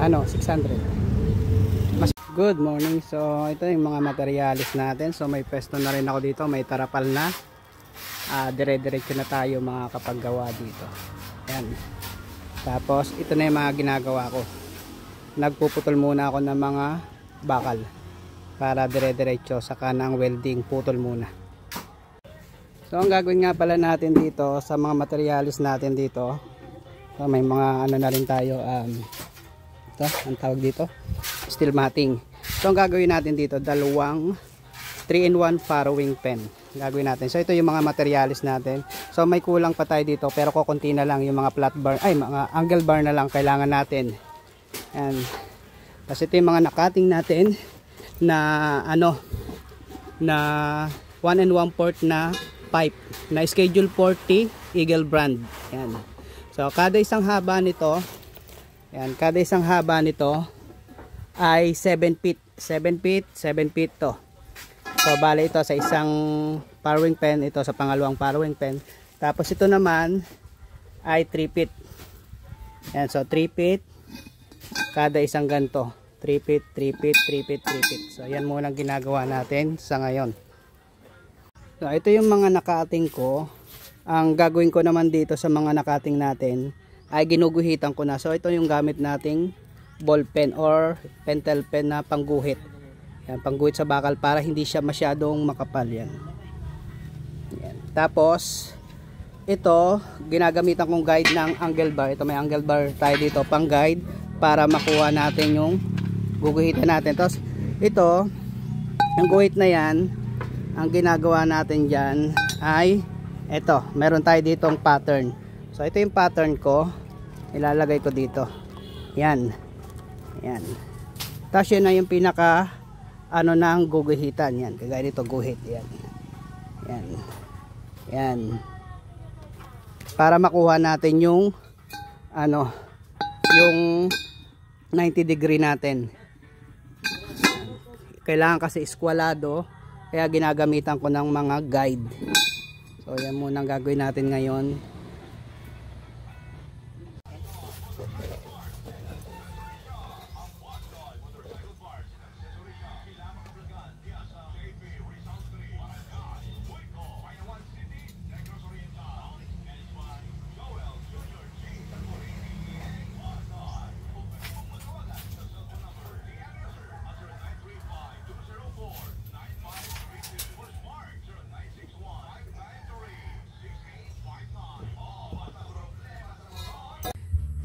Ano, 600. Good morning. So ito yung mga materialis natin. So may pwesto na rin ako dito, may tarapal na. Dire-diretso na tayo mga kapaggawa dito. Ayan. Tapos ito na yung mga ginagawa ko. Nagpuputol muna ako ng mga bakal para dire-diretso, saka ng welding putol muna. So ang gagawin nga pala natin dito sa mga materialis natin dito, so may mga ano na rin tayo, ito ang tawag dito, steel matting. So ang gagawin natin dito, dalawang 3-in-1 furrowing pen gagawin natin. So ito yung mga materialis natin. So may kulang pa tayo dito, pero kukunti na lang, yung mga flat bar, ay mga angle bar na lang kailangan natin. Yan. Kasi ito yung mga nakating natin na ano, na 1 1/4 na pipe na schedule 40 Eagle brand. Yan. So kada isang haba nito, yan, kada isang haba nito ay 7 feet. 7 feet, 7 feet to. So bale ito sa isang furrowing pen, ito sa pangalawang furrowing pen. Tapos ito naman ay 3 feet. Yan, so 3 feet kada isang ganto. 3 feet, 3 feet, 3 feet, 3 feet. So yan muna ang ginagawa natin sa ngayon. So ito yung mga nakating ko. Ang gagawin ko naman dito sa mga nakating natin ay ginuguhitan ko na. So ito yung gamit nating ball pen or pentel pen na pangguhit. Yan, pangguhit sa bakal para hindi siya masyadong makapal. Yan. Yan. Tapos ito ginagamitan kong guide ng angle bar. Ito may angle bar tayo dito pang guide para makuha natin yung guguhitan natin. Tapos ito yung guhit na yan, ang ginagawa natin dyan ay ito, meron tayo ditong pattern. So ito yung pattern ko, ilalagay ko dito. Yan. Yan. Tapos yun na yung pinaka ano na ang guguhitan. Yan, kagaya dito guhit. Yan. Yan. Yan. Para makuha natin yung ano, yung 90 degree natin. Kailangan kasi eskwalado, kaya ginagamitan ko ng mga guide. So yan muna ang gagawin natin ngayon.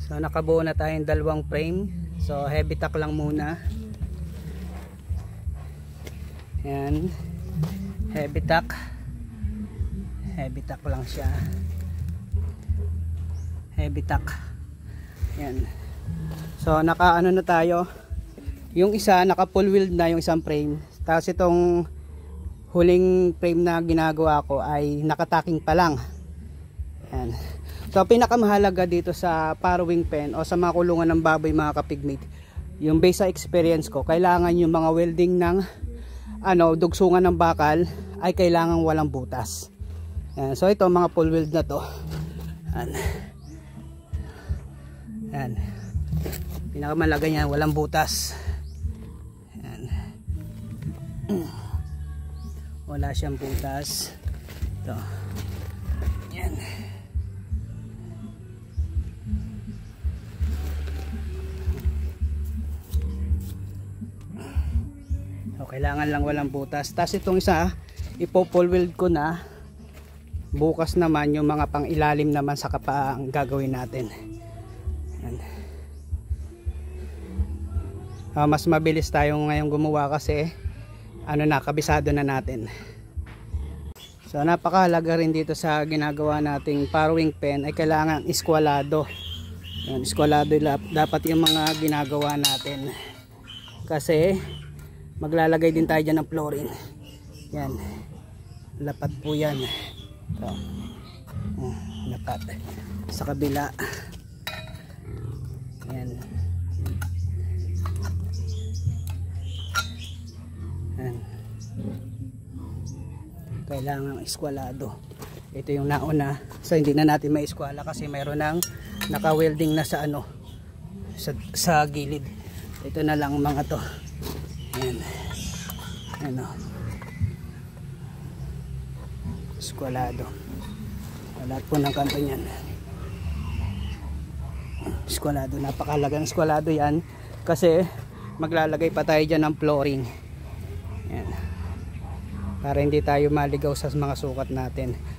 So nakabuo na tayong dalawang frame. So heavy tack lang muna. Yan. Heavy tack. Heavy tack lang siya. Heavy tack. Yan. So naka ano na tayo. Yung isa naka full wheel na yung isang frame. Tapos itong huling frame na ginagawa ko ay nakataking pa lang. Yan. So pinakamahalaga dito sa furrowing pen o sa mga kulungan ng baboy mga kapigmate, yung base sa experience ko, kailangan yung mga welding ng ano, dugsungan ng bakal ay kailangan walang butas. Yan. So ito mga full weld na to. Yan. Yan. Pinakamahalaga niya walang butas. Yan. Wala siyang butas. Ito. Yan. Kailangan lang walang butas. Tapos itong isa, ipo-full weld ko na. Bukas naman yung mga pang ilalim naman sa kapa ang gagawin natin. Mas mabilis tayo ngayong gumawa kasi ano na, kabisado na natin. So napakahalaga rin dito sa ginagawa nating furrowing pen ay kailangan eskwalado. Yan, eskwalado dapat yung mga ginagawa natin. Kasi maglalagay din tayo dyan ng flooring. Yan. Lapat po yan. Ito. Lapat. Sa kabila. Yan. Yan. Kailangan eskwalado. Ito yung nauna. So hindi na natin maiskwala kasi mayroon ng naka-welding na sa ano, sa gilid. Ito na lang mga to. Ayan. Ano. Eskwalado. Lahat po ng kanto niyan. Eskwalado. Napakalagang eskwalado yan. Kasi maglalagay pa tayo dyan ng flooring. Ayan. Para hindi tayo maligaw sa mga sukat natin.